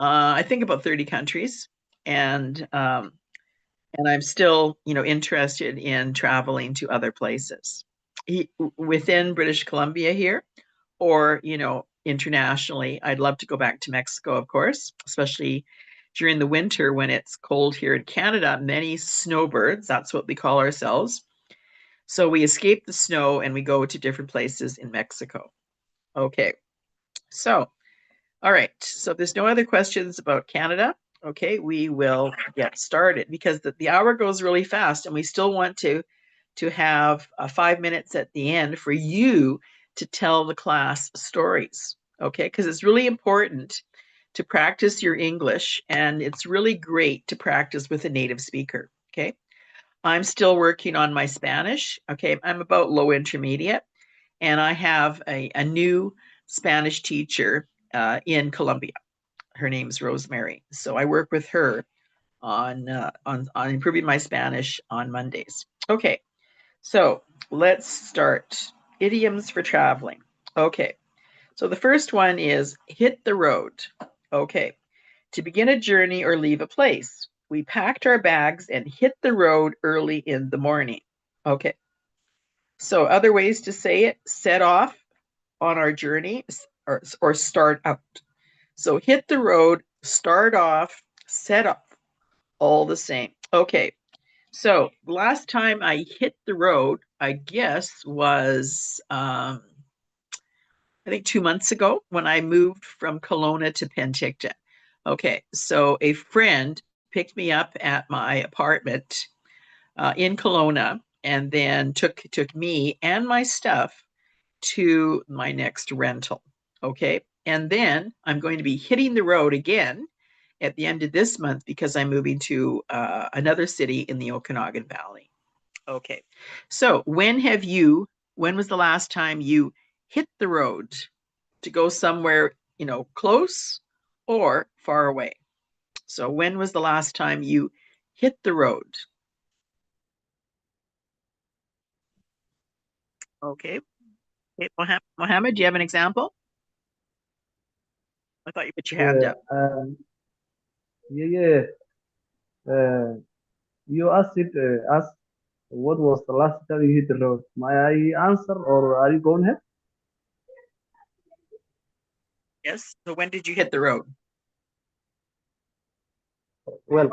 I think about 30 countries, and I'm still, interested in traveling to other places within British Columbia here, or internationally. I'd love to go back to Mexico, of course, especially during the winter when it's cold here in Canada. Many snowbirds, that's what we call ourselves. So we escape the snow and we go to different places in Mexico. Okay, so all right. So if there's no other questions about Canada, okay, we will get started because the hour goes really fast and we still want to have 5 minutes at the end for you to tell the class stories, okay? Because it's really important to practice your English, and it's really great to practice with a native speaker, okay? I'm still working on my Spanish, okay? I'm about low intermediate, and I have a new Spanish teacher in Colombia. Her name's Rosemary. So I work with her on improving my Spanish on Mondays. Okay, so let's start. Idioms for traveling. Okay, so the first one is hit the road. Okay, to begin a journey or leave a place, we packed our bags and hit the road early in the morning. Okay, so other ways to say it: set off on our journey, or start out. So hit the road, start off, set off, all the same. Okay, so last time I hit the road, I guess, was I think 2 months ago when I moved from Kelowna to Penticton. Okay, so a friend picked me up at my apartment in Kelowna and then took me and my stuff to my next rental. Okay, and then I'm going to be hitting the road again at the end of this month because I'm moving to another city in the Okanagan Valley. Okay, so when was the last time you hit the road to go somewhere, close or far away? So when was the last time you hit the road? Okay, okay. Mohammed, do you have an example? I thought you put your hand Yeah, up. yeah, yeah. You asked us what was the last time you hit the road. May I answer or are you going ahead? Yes. So when did you hit the road? Well,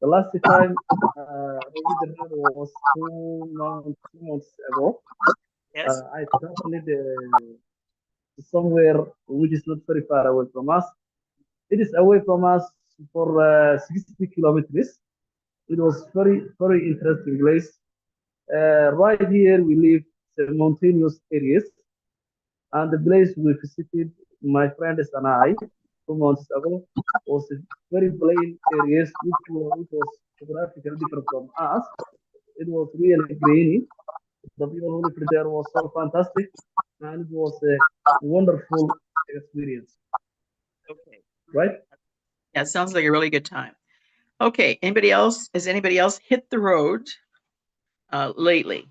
the last time I hit the road was 2 months ago. Yes. I traveled somewhere which is not very far away from us. It is away from us for 60 kilometers. It was very interesting place. Right here we live in mountainous areas, and the place we visited, my friends and I, 2 months ago, was a very plain areas which was geographically different from us. It was really grainy. The people who lived there was so fantastic, and it was a wonderful experience. Okay. Right? Yeah, it sounds like a really good time. Okay. Anybody else? Has anybody else hit the road lately?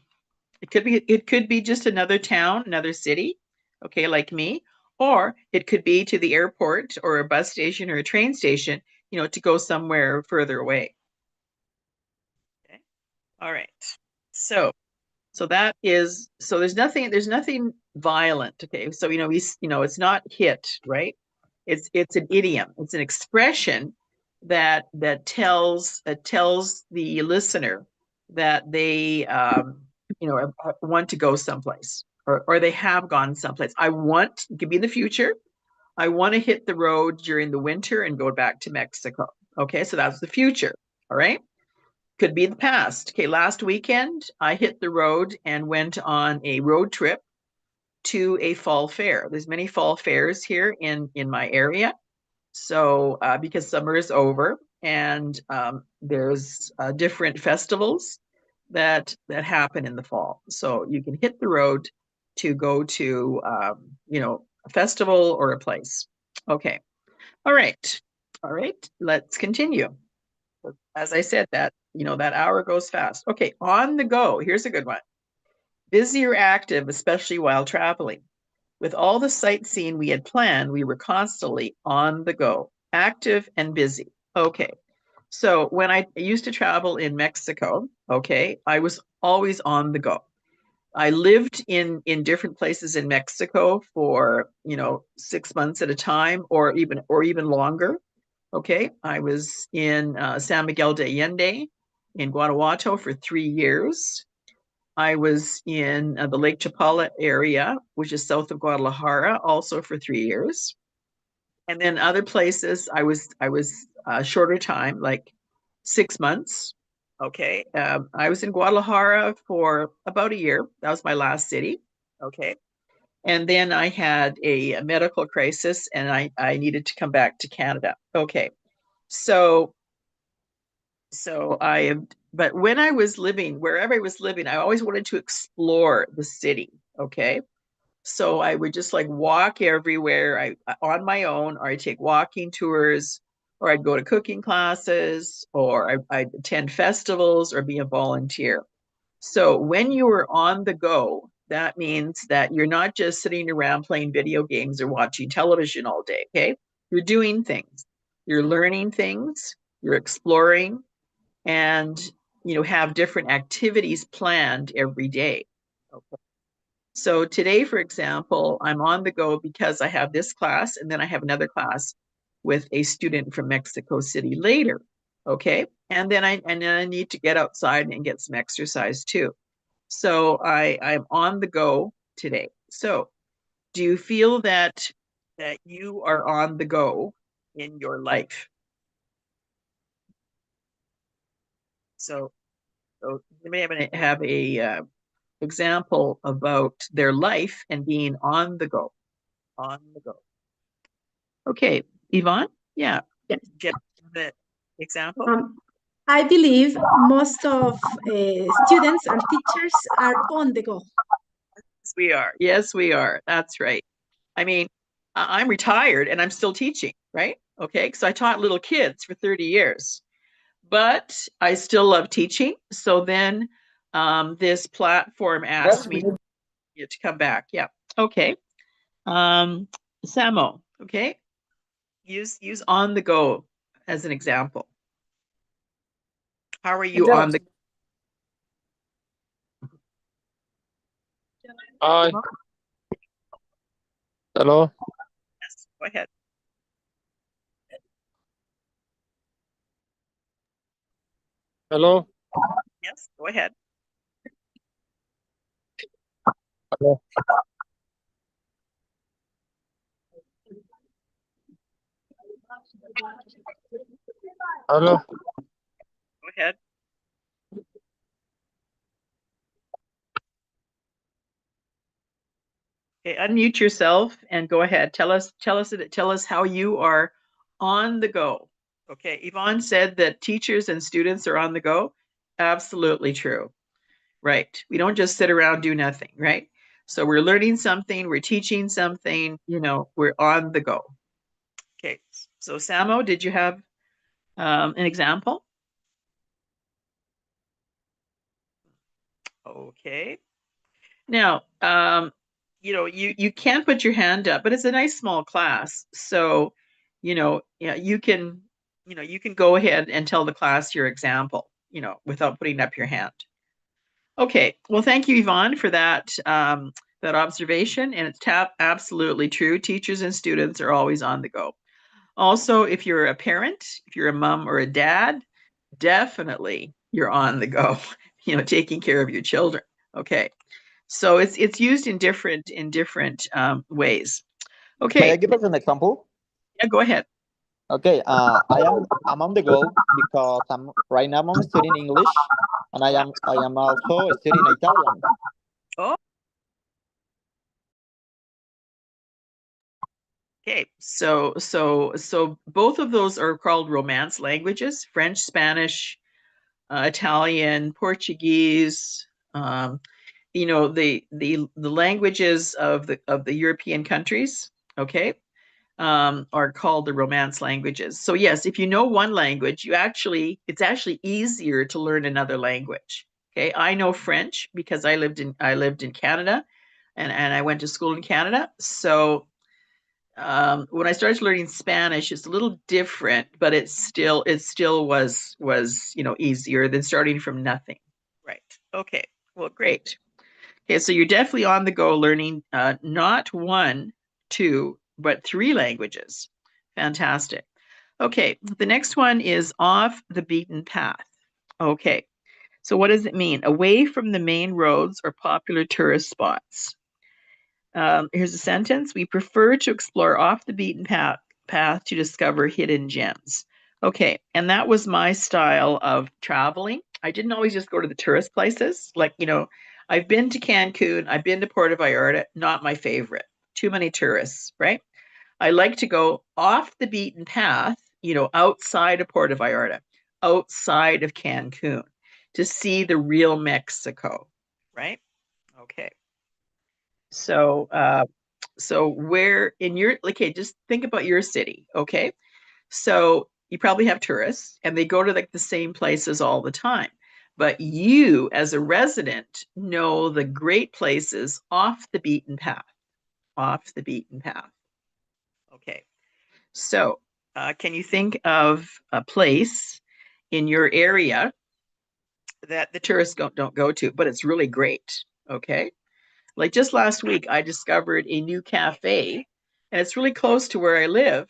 It could be just another town, another city, okay, like me, or it could be to the airport or a bus station or a train station, to go somewhere further away. Okay. All right. So so there's nothing violent. Okay. So it's not hit, right? It's an idiom. It's an expression that tells the listener that they want to go someplace, or they have gone someplace. Could be in the future. I want to hit the road during the winter and go back to Mexico. Okay, so that's the future. All right. Could be the past. Okay, last weekend I hit the road and went on a road trip to a fall fair. There's many fall fairs here in my area. So because summer is over, and there's different festivals that happen in the fall. So you can hit the road to go to a festival or a place. Okay. All right. All right. Let's continue. As I said, that hour goes fast. Okay, on the go. Here's a good one. Busy or active, especially while traveling. With all the sightseeing we had planned, we were constantly on the go. Active and busy. Okay. So when I used to travel in Mexico, okay, I was always on the go. I lived in different places in Mexico for, 6 months at a time, or even longer. Okay, I was in San Miguel de Allende in Guanajuato for 3 years. I was in the Lake Chapala area, which is south of Guadalajara, also for 3 years. And then other places, I was a shorter time, like 6 months. Okay, I was in Guadalajara for about a year. That was my last city. Okay, and then I had a medical crisis, and I needed to come back to Canada. Okay, so but when I was living wherever I was living, I always wanted to explore the city. Okay, so I would just like walk everywhere on my own, or I'd take walking tours, or I'd go to cooking classes, or I'd attend festivals or be a volunteer. So when you are on the go, that means that you're not just sitting around playing video games or watching television all day, okay? You're doing things. You're learning things, you're exploring, and have different activities planned every day. Okay. So today, for example, I'm on the go because I have this class, and then I have another class with a student from Mexico City later. Okay. And then I need to get outside and get some exercise too. So I'm on the go today. So do you feel that you are on the go in your life? So, you may have a example about their life and being on the go. On the go. Okay, Yvonne? Yeah. Yes. Get the example? I believe most of students and teachers are on the go. Yes, we are. Yes, we are. That's right. I mean, I'm retired and I'm still teaching, right? Okay, so I taught little kids for 30 years, but I still love teaching. So then this platform asked me to come back. Yeah. Okay. Samo, okay? Use on the go as an example. How are you on the Hi. Hello. Yes, go ahead. Hello. Yes, go ahead. Hello. Hello. Go ahead. Okay, unmute yourself and go ahead. Tell us how you are on the go. Okay, Yvonne said that teachers and students are on the go. Absolutely true. Right. We don't just sit around do nothing, right? So we're learning something, we're teaching something, we're on the go. Okay. So Samo, did you have an example? Okay. Now, you can put your hand up, but it's a nice small class. So, yeah, you can go ahead and tell the class your example, without putting up your hand. Okay. Well, thank you, Yvonne, for that observation. And it's absolutely true. Teachers and students are always on the go. Also, if you're a parent, if you're a mom or a dad, definitely you're on the go, taking care of your children. Okay. So it's used in different ways. May I Okay. give us an example? Yeah, go ahead. Okay, I'm on the go because right now I'm studying English, and I am also studying Italian. Oh. Okay. So both of those are called Romance languages: French, Spanish, Italian, Portuguese. The languages of the European countries. Okay. Are called the Romance languages. So yes, if you know one language, it's actually easier to learn another language. Okay, I know French because I lived in Canada, and I went to school in Canada. So when I started learning Spanish, it's a little different, but it still was easier than starting from nothing. Right. Okay. Well, great. Okay, so you're definitely on the go learning not 1, 2, but 3 languages. Fantastic. Okay, the next one is off the beaten path. Okay, so what does it mean? Away from the main roads or popular tourist spots. Here's a sentence. We prefer to explore off the beaten path to discover hidden gems. Okay, and that was my style of traveling. I didn't always just go to the tourist places. Like, I've been to Cancun, I've been to Puerto Vallarta, not my favorite. Too many tourists, right? I like to go off the beaten path, outside of Puerto Vallarta, outside of Cancun, to see the real Mexico, right? Okay. So, where in your, okay, just think about your city, okay? So you probably have tourists and they go to like the same places all the time. But you, as a resident, know the great places off the beaten path, off the beaten path. Okay. So, can you think of a place in your area that the tourists don't go to, but it's really great? Okay. Like just last week, I discovered a new cafe and it's really close to where I live.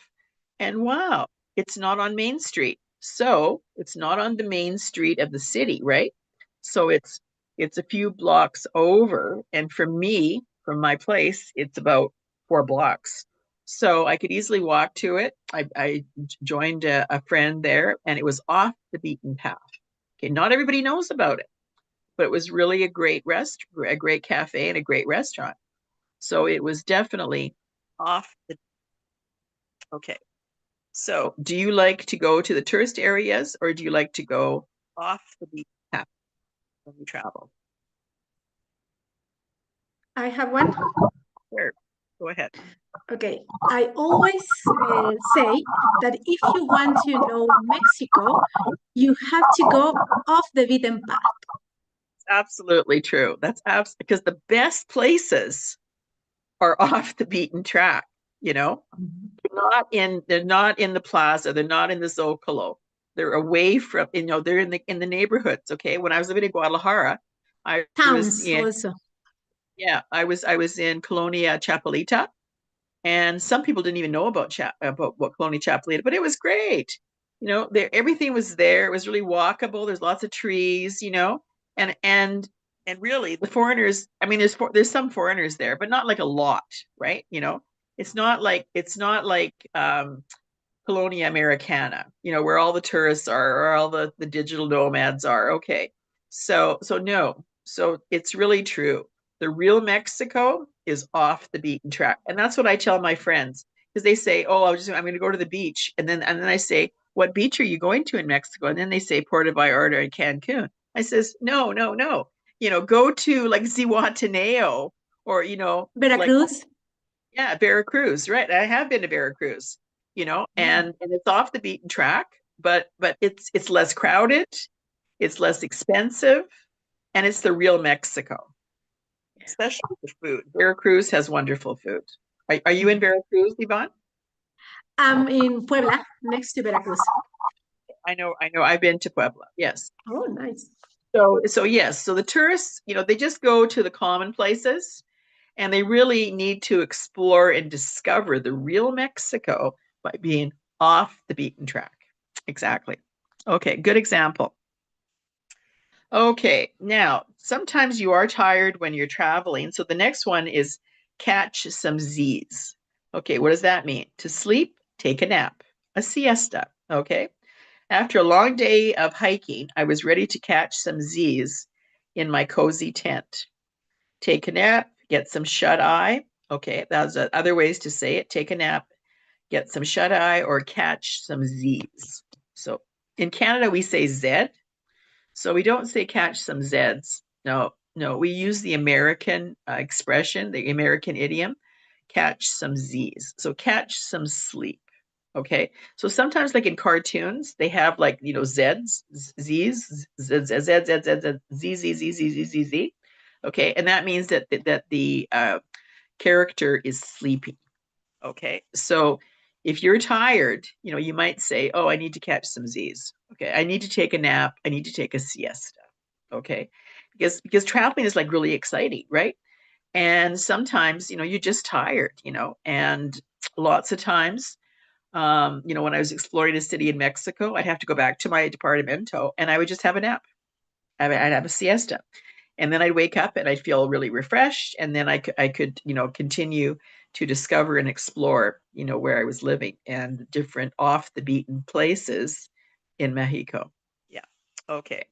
And wow, it's not on Main Street. So it's not on the main street of the city, right? So it's a few blocks over. And for me, from my place, it's about 4 blocks. So I could easily walk to it. I joined a friend there and it was off the beaten path. Okay, not everybody knows about it, but it was really a great a great cafe and a great restaurant. So it was definitely off the. Okay. So do you like to go to the tourist areas or do you like to go off the beaten path when you travel? I have one. Sure. Go ahead. Okay, I always say that if you want to know Mexico, you have to go off the beaten path. It's absolutely true. That's because the best places are off the beaten track, you know? They're not in the plaza, they're not in the Zocalo. They're away from, they're in the neighborhoods, okay? When I was living in Guadalajara, I was Towns in also. yeah, I was in Colonia Chapelita, and some people didn't even know about what Colonia Chapelita, but it was great. Everything was there. It was really walkable. There's lots of trees, and really the foreigners. I mean, there's some foreigners there, but not like a lot, right? It's not like Colonia Americana, where all the tourists are, or all the digital nomads are. Okay, so no, so it's really true. The real Mexico is off the beaten track, and that's what I tell my friends because they say, "Oh, I'm going to go to the beach," and then I say, "What beach are you going to in Mexico?" And then they say Puerto Vallarta and Cancun. I says, "No, no, no. Go to like Zihuatanejo or like." Veracruz. Yeah, Veracruz, right. I have been to Veracruz, and it's off the beaten track, but it's less crowded, it's less expensive, and it's the real Mexico, especially the food. Veracruz has wonderful food. Are you in Veracruz, Yvonne? I'm in Puebla, next to Veracruz. I know. I've been to Puebla. Yes. Oh, nice. So yes. So the tourists, they just go to the common places. And they really need to explore and discover the real Mexico by being off the beaten track. Exactly. Okay, good example. Okay, now sometimes you are tired when you're traveling. So the next one is catch some Z's. Okay, what does that mean? To sleep, take a nap, a siesta. Okay. After a long day of hiking, I was ready to catch some Z's in my cozy tent. Take a nap, get some shut eye. Okay, that's other ways to say it. Take a nap, get some shut eye, or catch some Z's. So in Canada, we say Z. So we don't say catch some Z's. No, we use the American expression, the American idiom, catch some Z's. So catch some sleep. Okay, so sometimes like in cartoons, they have like, Z's, Z's, Z, Z, Z, Z, Z, Z, Z, Z, Z, Z, Z, Z. Okay, and that means that the character is sleeping. Okay, so if you're tired, you might say, oh, I need to catch some Z's. Okay, I need to take a nap. I need to take a siesta. Okay, because traveling is like really exciting, right? And sometimes, you're just tired, and lots of times, when I was exploring a city in Mexico, I'd have to go back to my departamento and I would just have a nap. I'd have a siesta. And then I'd wake up and I'd feel really refreshed. And then I could, continue to discover and explore, where I was living and different off the beaten places in Mexico. Yeah. Okay.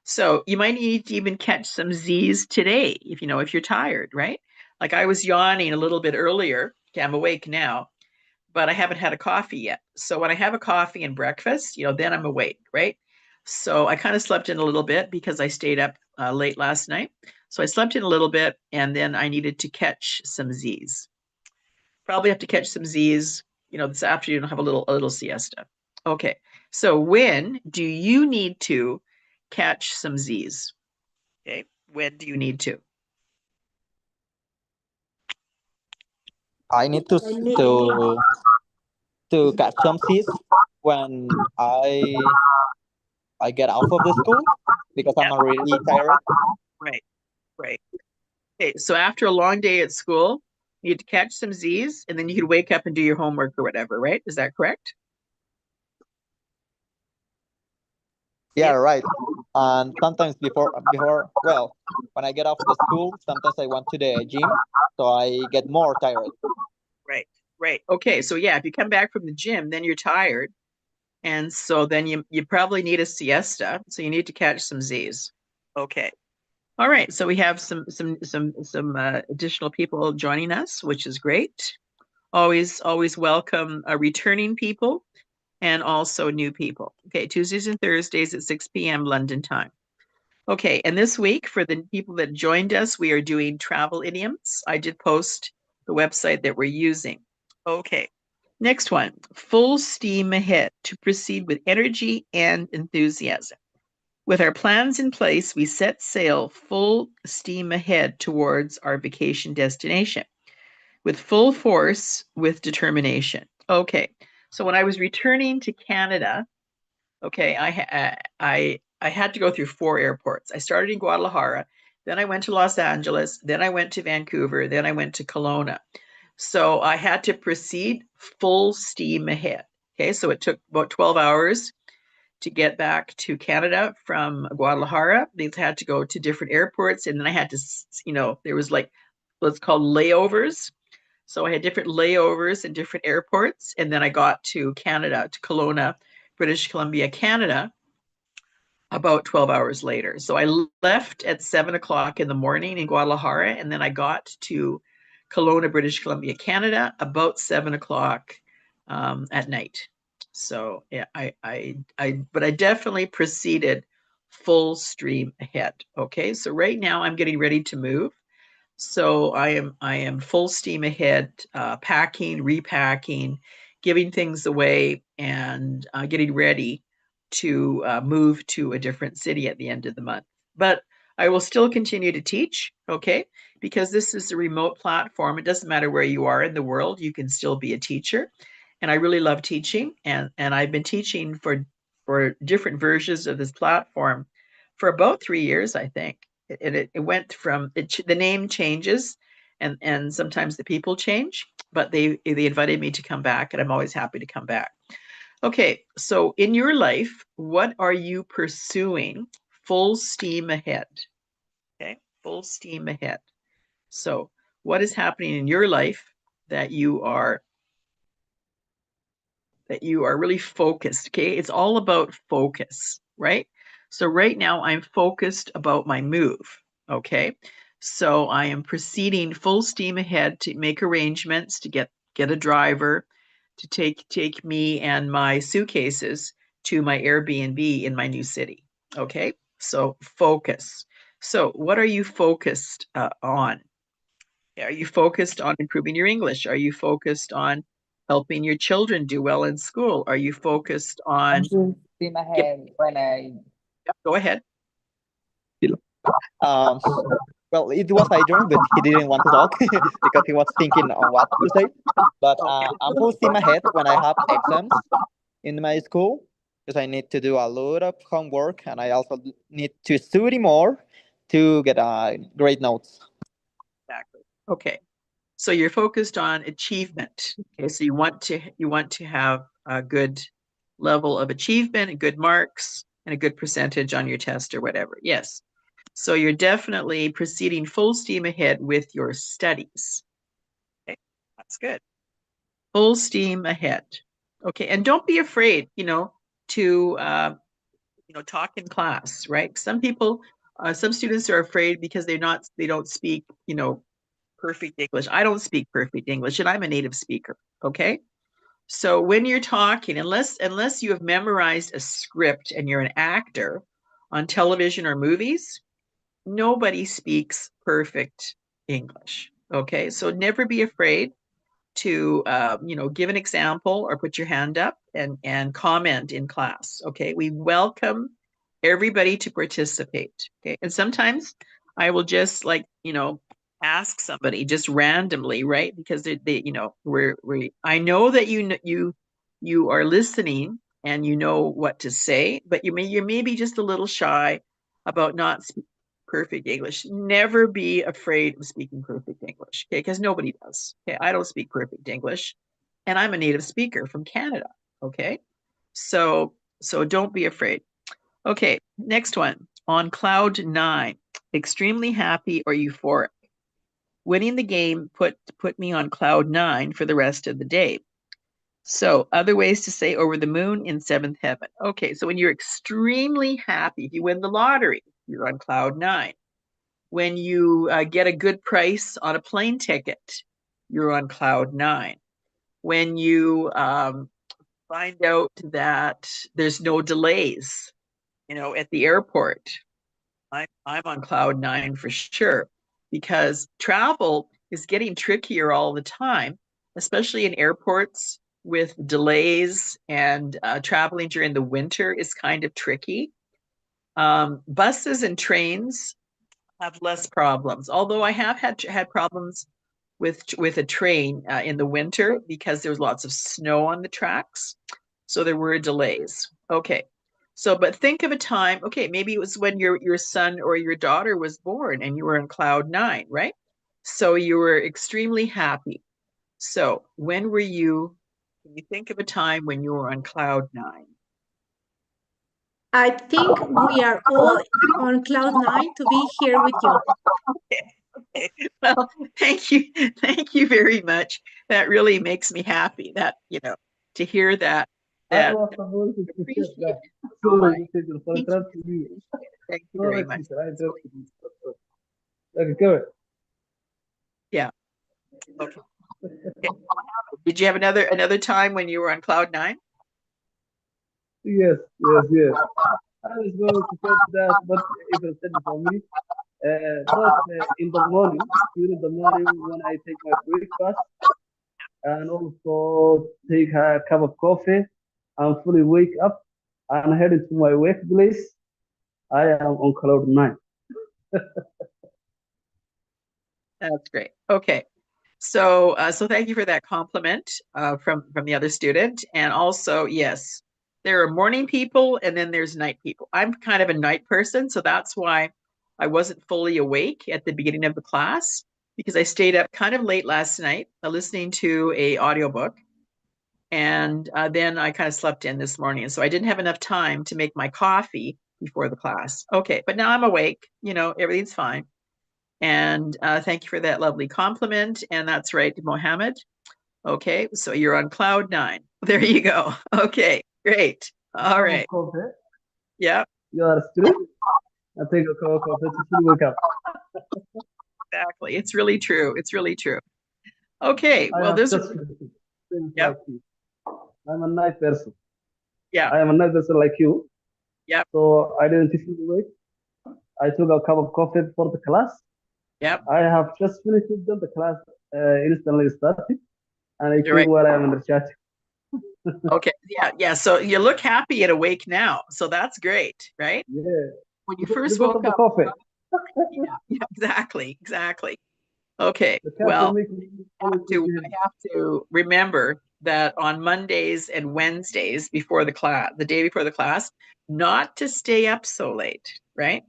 So you might need to even catch some Z's today if you're tired, right? Like I was yawning a little bit earlier. Okay, I'm awake now, but I haven't had a coffee yet. So when I have a coffee and breakfast, then I'm awake, right? So I kind of slept in a little bit because I stayed up late last night. So I slept in a little bit and then I needed to catch some Z's. Probably have to catch some Z's, this afternoon, have a little siesta. Okay. So when do you need to catch some Z's? Okay. When do you need to? I need to catch some C's when I get out of the school because I'm Yeah. really tired. Right. Right. Okay. So after a long day at school, you need to catch some Z's and then you could wake up and do your homework or whatever, right? Is that correct? Yeah, right. And sometimes well, when I get off the school, sometimes I went to the gym, so I get more tired. Right. Right. Okay. So yeah, if you come back from the gym, then you're tired. And so then you probably need a siesta. So you need to catch some Z's. Okay. All right. So we have some additional people joining us, which is great. Always welcome returning people and also new people. Okay, Tuesdays and Thursdays at 6 p.m. London time. Okay, and this week for the people that joined us, we are doing travel idioms. I did post the website that we're using. Okay, next one, full steam ahead to proceed with energy and enthusiasm. With our plans in place, we set sail full steam ahead towards our vacation destination with full force, with determination. Okay, so when I was returning to Canada, okay, I had to go through 4 airports. I started in Guadalajara, then I went to Los Angeles, then I went to Vancouver, then I went to Kelowna. So I had to proceed full steam ahead. Okay, so it took about 12 hours to get back to Canada from Guadalajara. They had to go to different airports, and then I had to, there was like what's called layovers. So I had different layovers in different airports, and then I got to Canada, to Kelowna, British Columbia, Canada, about 12 hours later. So I left at 7 o'clock in the morning in Guadalajara, and then I got to Kelowna, British Columbia, Canada, about 7 o'clock at night. So yeah, but I definitely proceeded full stream ahead. Okay, so right now I'm getting ready to move. So I am full steam ahead, packing, repacking, giving things away, and getting ready to move to a different city at the end of the month. But I will still continue to teach, okay? Because this is a remote platform. It doesn't matter where you are in the world, you can still be a teacher. And I really love teaching, and I've been teaching for different versions of this platform for about 3 years, I think. It went from the name changes, and sometimes the people change, but they invited me to come back, and I'm always happy to come back. Okay, so in your life, what are you pursuing full steam ahead? Okay, full steam ahead. So what is happening in your life that you are really focused? Okay, it's all about focus, right? So right now I'm focused about my move. Okay, so I am proceeding full steam ahead to make arrangements to get a driver to take me and my suitcases to my Airbnb in my new city. Okay, so focus. So what are you focused on? Are you focused on improving your English? Are you focused on helping your children do well in school? Are you focused on Steam ahead when I Go ahead. um Well, it was Adrian, but he didn't want to talk because he was thinking on what to say. But I'm full steam ahead when I have exams in my school because I need to do a lot of homework and I also need to study more to get great notes. Exactly. Okay. So you're focused on achievement. Okay. So you want to have a good level of achievement, good marks, and a good percentage on your test or whatever. Yes. So you're definitely proceeding full steam ahead with your studies. Okay. That's good. Full steam ahead. Okay. And don't be afraid, to talk in class, right? Some people, some students are afraid because they don't speak, perfect English. I don't speak perfect English, and I'm a native speaker. Okay. So when you're talking, unless you have memorized a script and you're an actor on television or movies, nobody speaks perfect English. Okay. So never be afraid to give an example or put your hand up and comment in class. Okay, we welcome everybody to participate. Okay, and sometimes I will just ask somebody just randomly, right? Because we I know that you are listening and you know what to say, but you may be just a little shy about not perfect English. Never be afraid of speaking perfect English, okay? Because nobody does. Okay, I don't speak perfect English, and I'm a native speaker from Canada. Okay, so don't be afraid. Okay, next one. On cloud 9, extremely happy or euphoric. Winning the game put me on cloud 9 for the rest of the day. So other ways to say over the moon in seventh heaven. Okay, so when you're extremely happy, if you win the lottery, you're on cloud 9. When you get a good price on a plane ticket, you're on cloud 9. When you find out that there's no delays, at the airport, I'm on cloud 9 for sure, because travel is getting trickier all the time, especially in airports with delays, and traveling during the winter is kind of tricky. Buses and trains have less problems. Although I have had problems with a train in the winter because there was lots of snow on the tracks, so there were delays. Okay, so but think of a time. Okay, maybe it was when your son or your daughter was born and you were on cloud 9, right? So you were extremely happy. So when were you? Can you think of a time when you were on cloud 9? I think we are all on cloud 9 to be here with you. Okay. Well, thank you very much. That really makes me happy. That to hear that. I was supposed to say Appreciate that. it. Sorry, teacher, for Thank you. interrupting you. Thank you Sorry, very much. teacher, I interrupted you. Okay, go ahead. Yeah. Okay. Did you have another time when you were on cloud 9? Yes, yes, yes. I was going to say that, but it was said for me. But in the morning, during the morning when I take my breakfast and also take a cup of coffee, and fully wake up and head into my workplace, I am on cloud 9. That's great. Okay. So thank you for that compliment from the other student. And also, yes, there are morning people and then there's night people. I'm kind of a night person, so that's why I wasn't fully awake at the beginning of the class, because I stayed up kind of late last night listening to a audiobook, and then I kind of slept in this morning. So I didn't have enough time to make my coffee before the class. Okay, but now I'm awake. Everything's fine. And thank you for that lovely compliment. And that's right, Mohammed. Okay, so you're on cloud 9. There you go. Okay, great. All right. Coffee. Yeah, You are still. I take a cup of coffee to fully wake up. exactly. It's really true. It's really true. Okay, I well, have this just finished. Things Yep. like you. I'm a night person. Yeah, I am a night person like you. Yep. So I didn't fully wake. I took a cup of coffee before the class. Yep. I have just finished with them. The class instantly started, and I You're think right. while I am in the chat. Okay, yeah. So you look happy and awake now. So that's great, right? Yeah, When you first because woke of the up, coffee. Yeah, exactly. Okay, The cafe well, makes me I have to remember that on Mondays and Wednesdays before the class, the day before the class, not to stay up so late, right?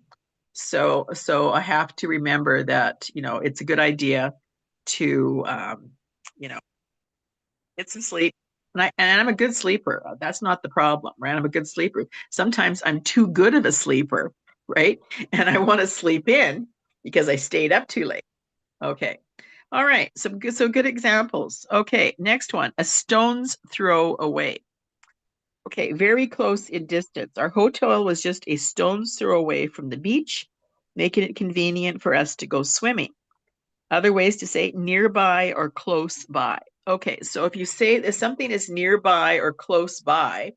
So I have to remember that, it's a good idea to, get some sleep. And I'm a good sleeper. That's not the problem, right? I'm a good sleeper. Sometimes I'm too good of a sleeper, right? And I want to sleep in because I stayed up too late. Okay. All right. So good examples. Okay. Next one, a stone's throw away. Okay. Very close in distance. Our hotel was just a stone's throw away from the beach, making it convenient for us to go swimming. Other ways to say nearby or close by. Okay, so if you say that something is nearby or close by,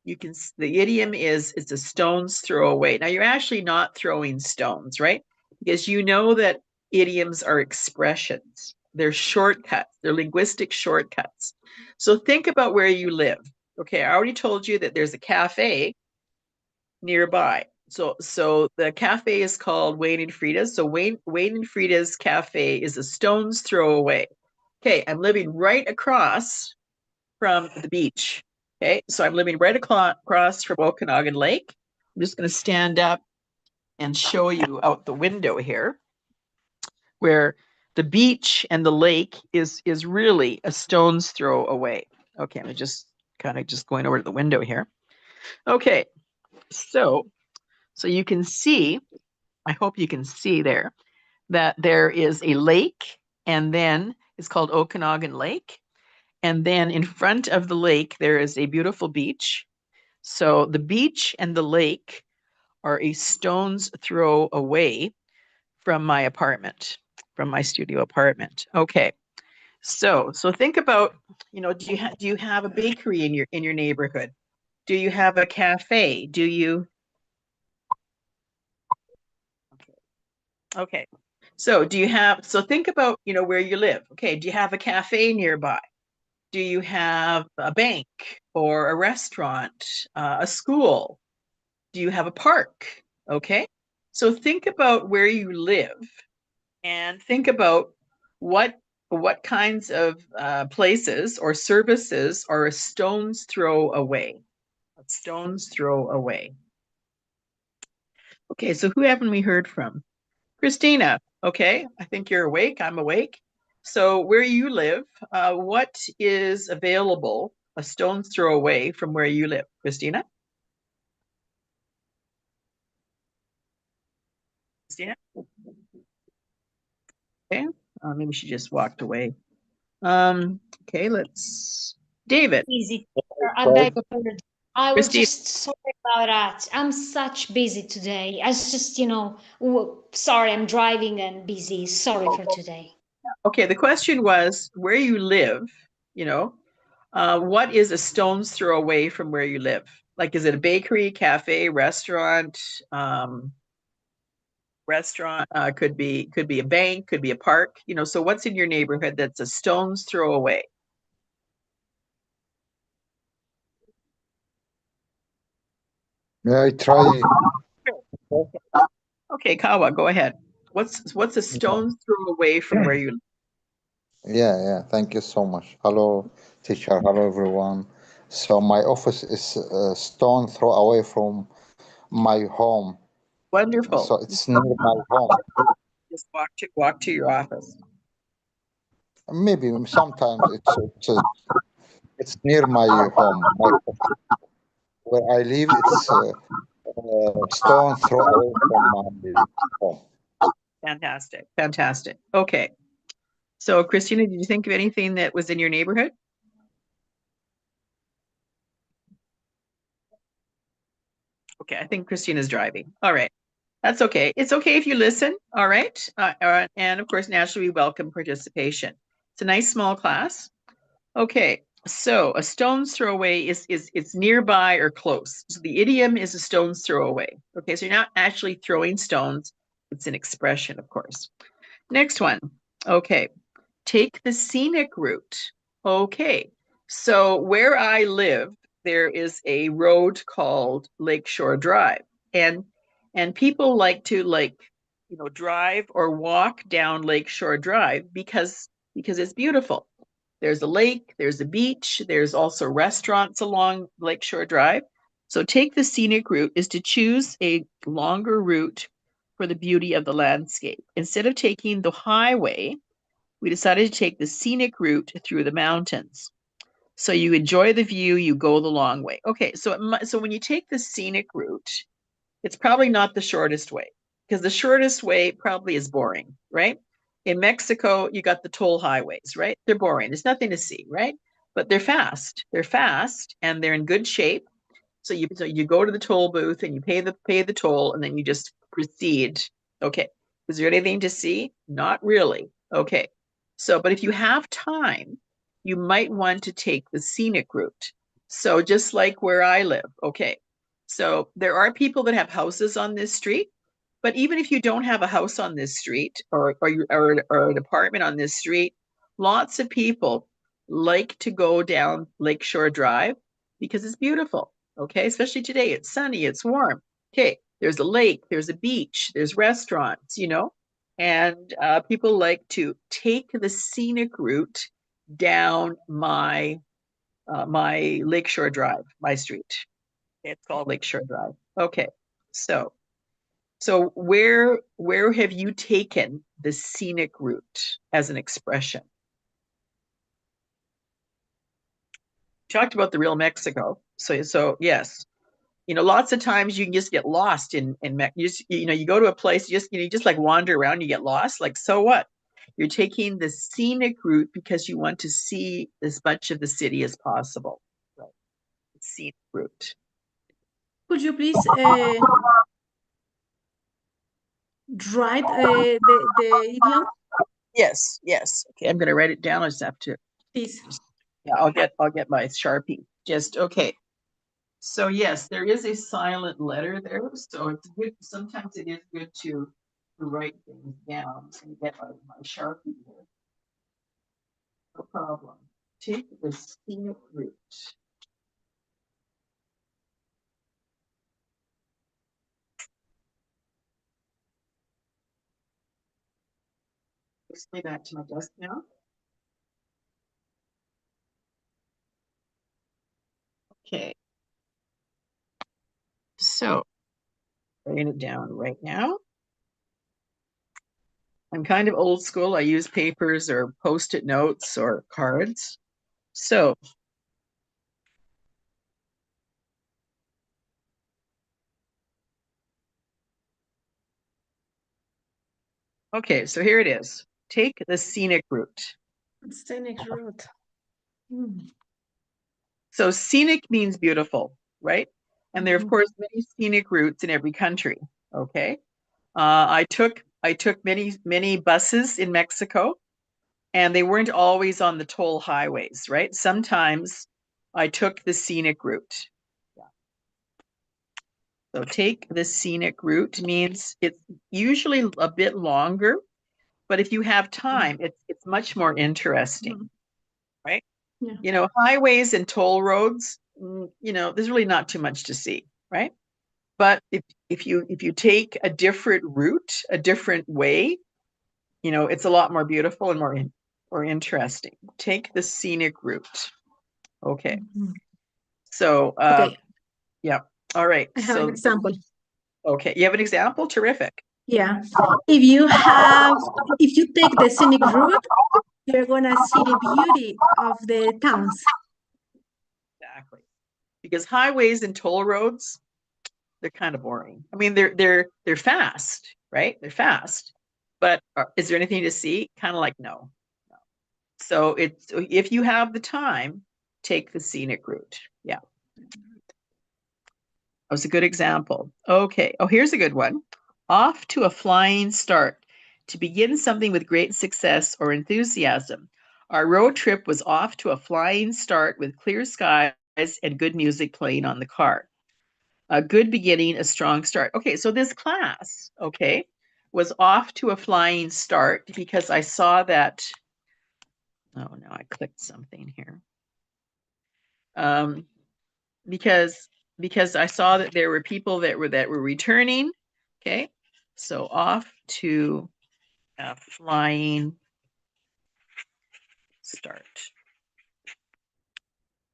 the idiom is it's a stone's throw away. Now you're actually not throwing stones, right? Because you know that idioms are expressions. They're shortcuts. They're linguistic shortcuts. So think about where you live. Okay, I already told you that there's a cafe nearby. So the cafe is called Wayne and Frida's. So Wayne and Frida's cafe is a stone's throw away. Okay, I'm living right across from the beach. Okay, so I'm living right across from Okanagan Lake. I'm just going to stand up and show you out the window here, where the beach and the lake is really a stone's throw away. Okay, I'm just kind of just going over to the window here. Okay, so you can see, I hope you can see there, that there is a lake, and then it's called Okanagan Lake. And then in front of the lake, there is a beautiful beach. So the beach and the lake are a stone's throw away from my apartment, from my studio apartment. Okay. So think about, do you have a bakery in your neighborhood? Do you have a cafe? Do you? Okay. So think about, where you live. Okay. Do you have a cafe nearby? Do you have a bank or a restaurant, a school? Do you have a park? Okay. So think about where you live and think about what kinds of places or services are a stone's throw away. A stone's throw away. Okay, so who haven't we heard from? Christina, okay, I think you're awake. I'm awake. So where you live, what is available a stone's throw away from where you live? Christina? Christina? Okay, maybe she just walked away. Okay, David. Easy. I beg your pardon. I was Christine. just sorry about that. I'm such busy today. I was just, sorry, I'm driving and busy. Sorry for today. Okay, the question was where you live, what is a stone's throw away from where you live? Like, is it a bakery, cafe, restaurant? Could be a bank, could be a park. So what's in your neighborhood that's a stone's throw away? May I try? Okay, Kawa, go ahead. What's a stone's throw away from where you live? Yeah. Thank you so much. Hello, teacher. Hello, everyone. So my office is a stone throw away from my home. Wonderful. So it's near my home. Just walk to your office. Maybe sometimes it's near my home. Where I live, it's a stone throw away from my home. Fantastic. Okay. So, Christina, did you think of anything that was in your neighborhood? Okay, I think Christina's driving. All right. That's okay. It's okay if you listen. All right. And of course, naturally, we welcome participation. It's a nice small class. Okay. So a stone's throw away is it's nearby or close. So the idiom is a stone's throw away. Okay. So you're not actually throwing stones. It's an expression, of course. Next one. Okay. Take the scenic route. Okay. So where I live, there is a road called Lakeshore Drive. And people like to drive or walk down Lakeshore Drive because it's beautiful. There's a lake, there's a beach, there's also restaurants along Lakeshore Drive. So take the scenic route is to choose a longer route for the beauty of the landscape. Instead of taking the highway, we decided to take the scenic route through the mountains. So you enjoy the view, you go the long way. Okay, so when you take the scenic route, it's probably not the shortest way because the shortest way probably is boring, right? In Mexico, you got the toll highways, right? They're boring. There's nothing to see, right? But they're fast. They're fast and they're in good shape. So you go to the toll booth and you pay the toll and then you just proceed. Okay. Is there anything to see? Not really. Okay. So, but if you have time, you might want to take the scenic route. So just like where I live. Okay. So there are people that have houses on this street, but even if you don't have a house on this street or an apartment on this street, lots of people like to go down Lakeshore Drive because it's beautiful. Okay, especially today, it's sunny, it's warm. Okay, there's a lake, there's a beach, there's restaurants, and people like to take the scenic route down my Lakeshore Drive, my street. It's called Lakeshore Drive. Okay, so where have you taken the scenic route as an expression? Talked about the real Mexico. So yes, lots of times you can just get lost in you go to a place, you just like wander around, you get lost. Like, so what? You're taking the scenic route because you want to see as much of the city as possible. Right. Scenic route. Could you please write the idiom? Yes. Okay, I'm going to write it down. I just have to. Please. Yeah, I'll get my Sharpie. Just okay. So yes, there is a silent letter there. So it's good. Sometimes it is good to write things down. So you get my Sharpie here. No problem. Take the scenic route. Let's play back to my desk now. Okay. So writing it down right now. I'm kind of old school. I use papers or Post-it notes or cards. So okay, so here it is. Take the scenic route. Scenic route. So scenic means beautiful, right? And there are, of course, many scenic routes in every country. Okay. I took many buses in Mexico, and they weren't always on the toll highways, right? Sometimes I took the scenic route. Yeah. So take the scenic route means it's usually a bit longer, but if you have time, it's much more interesting, right? Yeah. Highways and toll roads, there's really not too much to see, right? But if you take a different route, a different way, it's a lot more beautiful and more interesting. Take the scenic route. Okay. So Okay. yeah. All right. I have an example. Okay. You have an example? Terrific. Yeah. If you take the scenic route, you're gonna see the beauty of the towns. Exactly. Because highways and toll roads, they're kind of boring. I mean, they're fast, right? They're fast. But is there anything to see? Kind of like no. So if you have the time, take the scenic route. Yeah. That was a good example. Okay. Oh, here's a good one. Off to a flying start. To begin something with great success or enthusiasm. Our road trip was off to a flying start with clear skies and good music playing on the car. A good beginning, a strong start. Okay, so this class, was off to a flying start because I saw that. Oh, no, I clicked something here. Because I saw that there were people that were returning. Okay, so off to a flying start.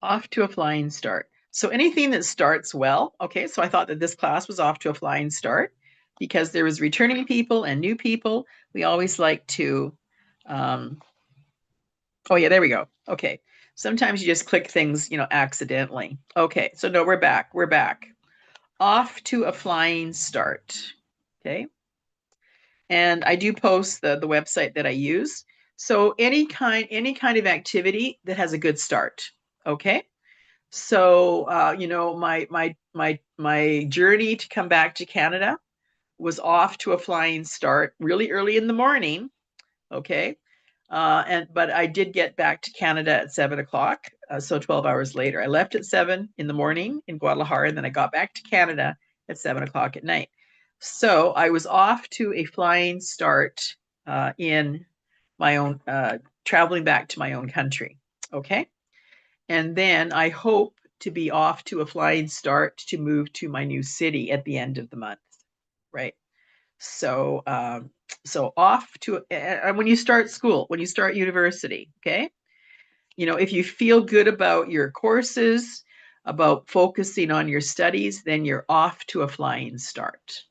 Off to a flying start. So anything that starts well, okay, so I thought that this class was off to a flying start because there was returning people and new people. We always like to, oh yeah, there we go. Okay, sometimes you just click things, accidentally. Okay, so no, we're back. We're back. Off to a flying start. Okay. And I do post the website that I use. So any kind of activity that has a good start. Okay. So my journey to come back to Canada was off to a flying start really early in the morning. Okay. But I did get back to Canada at 7:00. So 12 hours later, I left at 7 in the morning in Guadalajara, and then I got back to Canada at 7:00 at night. So I was off to a flying start in my own, traveling back to my own country. Okay. And then I hope to be off to a flying start to move to my new city at the end of the month. Right. So, so off to, when you start school, when you start university, okay? If you feel good about your courses, about focusing on your studies, then you're off to a flying start.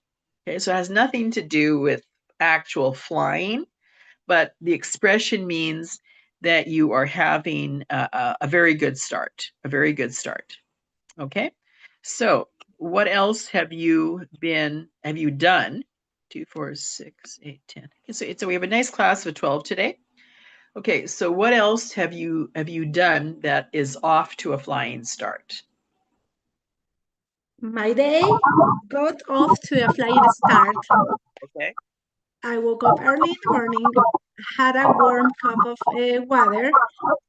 Okay, so it has nothing to do with actual flying, but the expression means that you are having a very good start, a very good start. Okay, so what else have you done? 2, 4, 6, 8, 10. Okay, so we have a nice class of 12 today. Okay, so what else have you done that is off to a flying start? My day got off to a flying start. Okay. I woke up early in the morning, had a warm cup of water,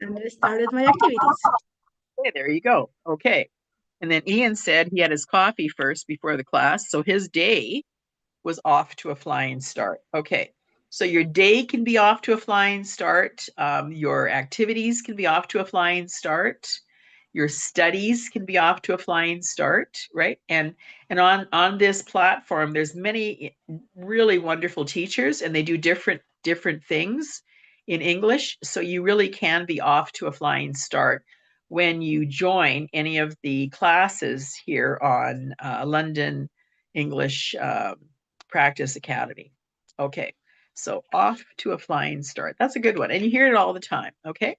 and I started my activities. Okay, there you go. Okay. And then Ian said he had his coffee first before the class, so his day was off to a flying start. Okay. So your day can be off to a flying start. Your activities can be off to a flying start. Your studies can be off to a flying start, right? And on this platform, there's many really wonderful teachers, and they do different things in English. So you really can be off to a flying start when you join any of the classes here on London English Practice Academy. Okay, so off to a flying start. That's a good one. And you hear it all the time, okay?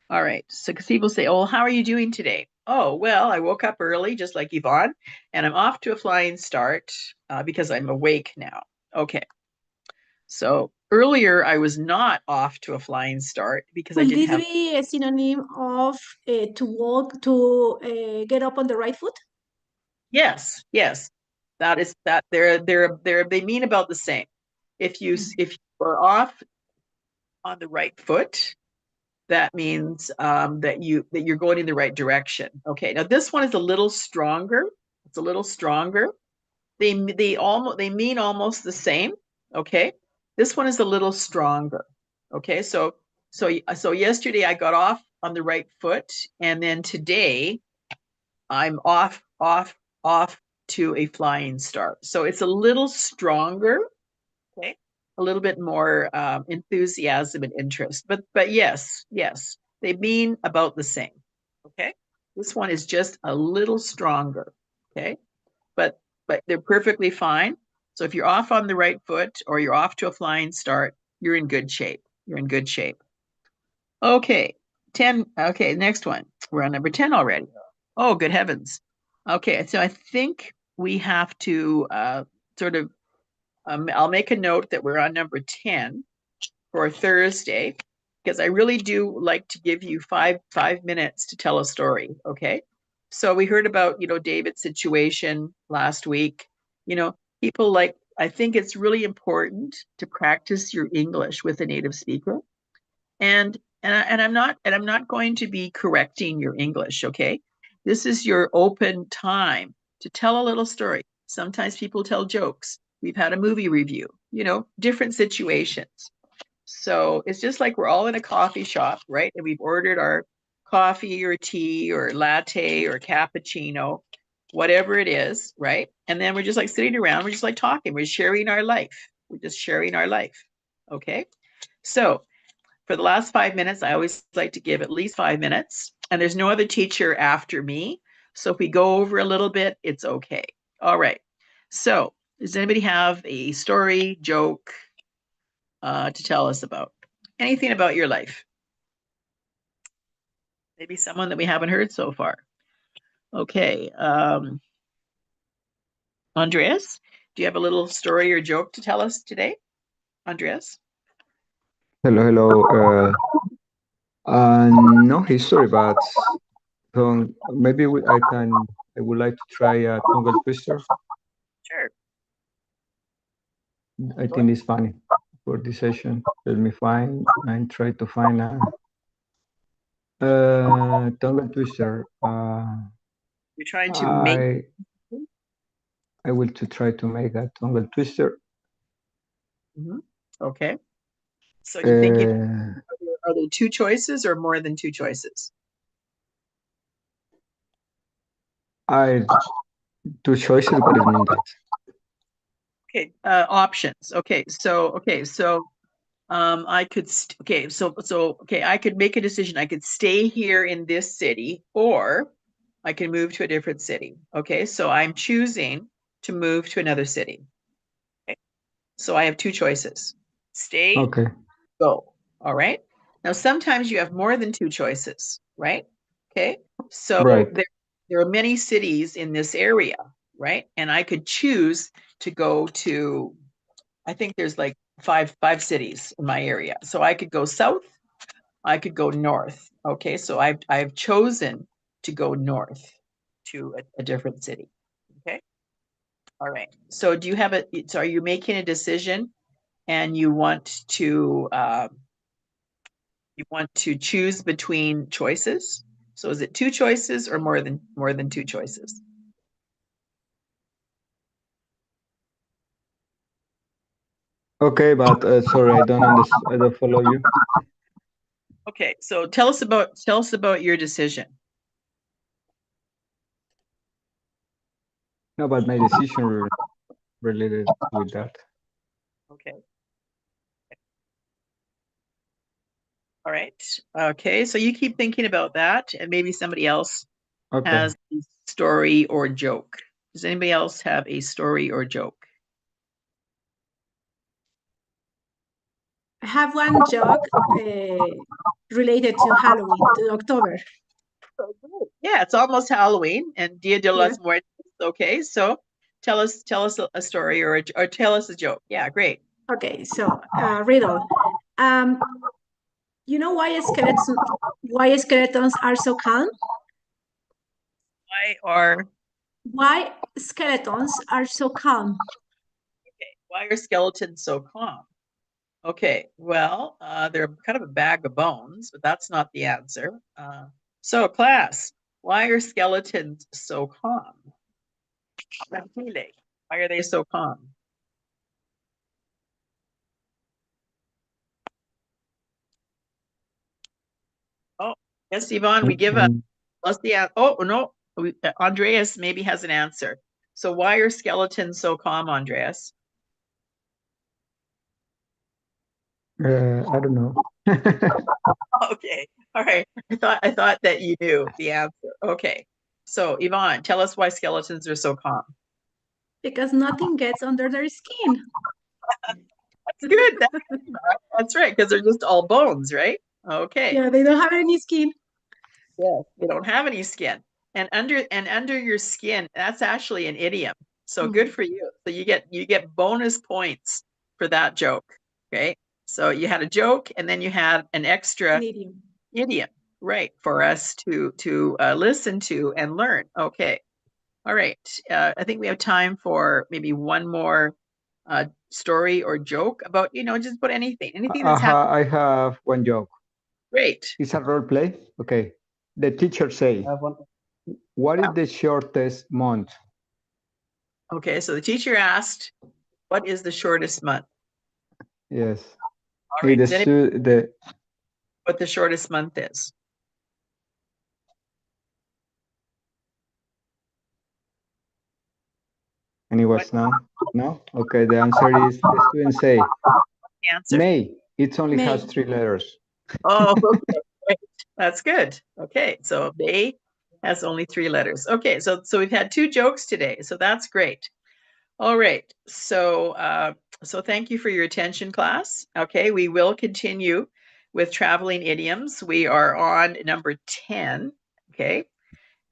All right, so because people say, oh, how are you doing today? Oh, well, I woke up early, just like Yvonne, and I'm off to a flying start because I'm awake now. Okay, so earlier I was not off to a flying start because I Will didn't this have... be a synonym of to walk, to get up on the right foot? Yes, yes. That is that they mean about the same. If you are off on the right foot, that means that you're going in the right direction. Okay. Now this one is a little stronger. It's a little stronger. They mean almost the same. Okay. This one is a little stronger. Okay. So yesterday I got off on the right foot, and then today I'm off to a flying start. So it's a little stronger, okay, a little bit more enthusiasm and interest. But yes, they mean about the same. Okay, this one is just a little stronger. Okay, but they're perfectly fine. So if you're off on the right foot or you're off to a flying start, you're in good shape. You're in good shape. Okay, 10. Okay, next one. We're on number 10 already. Oh, good heavens. Okay, so I think we have to sort of, I'll make a note that we're on number 10 for Thursday, because I really do like to give you five minutes to tell a story, okay? So we heard about, David's situation last week. People like, I think it's really important to practice your English with a native speaker. And I'm not going to be correcting your English, okay? This is your open time to tell a little story. Sometimes people tell jokes. We've had a movie review, different situations. So it's just like we're all in a coffee shop, right? And we've ordered our coffee or tea or latte or cappuccino, whatever it is, right? And then we're just like sitting around, we're just like talking, we're sharing our life We're just sharing our life. Okay. So for the last 5 minutes, I always like to give at least 5 minutes, and there's no other teacher after me. So if we go over a little bit, it's okay. All right. So does anybody have a story, joke to tell us about? Anything about your life? Maybe someone that we haven't heard so far. Okay. Andreas, do you have a little story or joke to tell us today? Andreas? Hello, hello. No history, but maybe I would like to try a tongue twister. Sure. I think it's funny for this session. Let me find and try to find a tongue twister. You're trying to make. I will try to make a tongue twister. Okay. So you're thinking, are there two choices or more than two choices? Two choices. What does it mean that? Okay, options. Okay, so I could I could make a decision. I could stay here in this city, or I can move to a different city. Okay, so I'm choosing to move to another city. Okay. So I have two choices. Stay, Okay. go. All right. Now sometimes you have more than two choices, right? Okay. So Right. there are many cities in this area, right? And I could choose to go to, I think there's like five cities in my area. So I could go south, I could go north. Okay, so I've chosen to go north to a different city. Okay. All right. So do you have so are you making a decision and you want to choose between choices? So is it two choices or more than two choices? Okay, but sorry, I don't understand. I don't follow you. Okay, so tell us about your decision. No, but my decision related with that. Okay. All right. Okay, so you keep thinking about that, and maybe somebody else has a story or joke. Does anybody else have a story or joke? I have one joke related to Halloween, to October. Yeah, it's almost Halloween and Dia de los Yeah. Muertos. Okay, so tell us a story or tell us a joke. Yeah, great. Okay, so riddle. You know why skeletons are so calm? Why skeletons are so calm? Okay, why are skeletons so calm? Okay, well, they're kind of a bag of bones, but that's not the answer. So class, why are skeletons so calm? Why are they so calm? Oh, yes, Yvonne, we give up. Plus the oh no, Andreas maybe has an answer. So why are skeletons so calm, Andreas? I don't know. Okay, all right. I thought that you knew the answer. Okay, so Yvonne, tell us why skeletons are so calm. Because nothing gets under their skin. That's good. That's right, because they're just all bones, right? Okay. Yeah, they don't have any skin. Yes, they don't have any skin. And under your skin, that's actually an idiom. So good for you. So you get bonus points for that joke. Okay. So you had a joke and then you had an extra idiom, right, for us to listen to and learn. Okay. All right. I think we have time for maybe one more story or joke about, just about anything that's happened. I have one joke. Great. It's a role play. Okay. The teacher say, what is the shortest month? Okay, so the teacher asked, what is the shortest month? Yes. All right. What the shortest month is? And it was no? No? Okay, the answer is the students say The answer. May. It only May. has 3 letters. Oh, okay. Great. That's good. Okay, so May has only 3 letters. Okay, so we've had 2 jokes today, so that's great. All right, so so thank you for your attention, class. Okay, we will continue with traveling idioms. We are on number 10. Okay,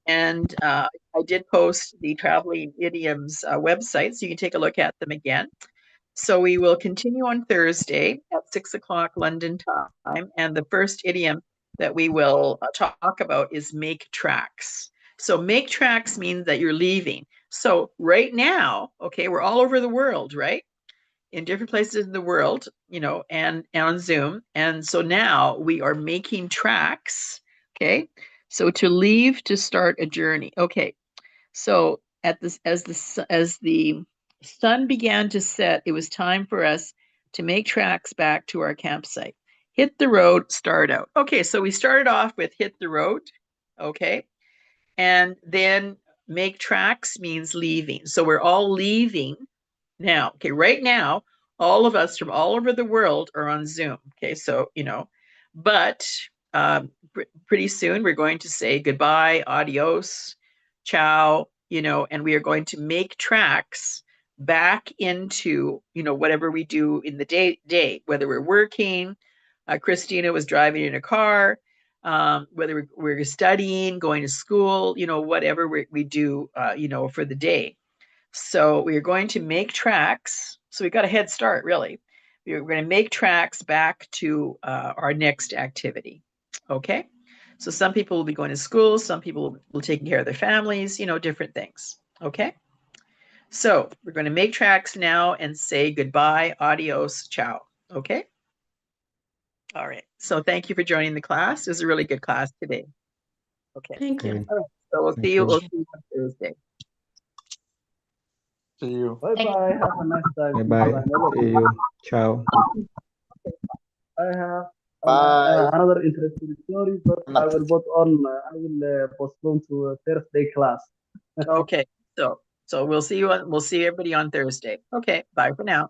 and I did post the traveling idioms website, so you can take a look at them again. So we will continue on Thursday at 6 o'clock London time. And the first idiom that we will talk about is make tracks. So make tracks means that you're leaving. So right now, okay, we're all over the world, right? In different places in the world, you know, and on Zoom. And so now we are making tracks, okay? So to leave to start a journey. Okay. So at this, as the sun began to set, it was time for us to make tracks back to our campsite. Hit the road, start out. Okay, so we started off with hit the road, okay? And then make tracks means leaving. So we're all leaving now. Okay, right now, all of us from all over the world are on Zoom. Okay, so, you know, but pretty soon we're going to say goodbye, adios, ciao, you know, and we are going to make tracks back into, you know, whatever we do in the day, whether we're working, Christina was driving in a car, whether we're studying, going to school, you know, whatever we do, you know, for the day. So we are going to make tracks. So we got a head start, really. We're going to make tracks back to our next activity. Okay. So some people will be going to school, some people will be taking care of their families, you know, different things. Okay. So we're going to make tracks now and say goodbye, adios, ciao. Okay. All right. So thank you for joining the class. It was a really good class today. Okay. Thank you. Okay. All right. So we'll Thank see you. you. We'll see you on Thursday. See you. Bye bye. Have a nice time. Bye-bye. See you. Ciao. I have Bye. another interesting story, but I will postpone to Thursday class. Okay. So we'll see everybody on Thursday. Okay. Bye for now.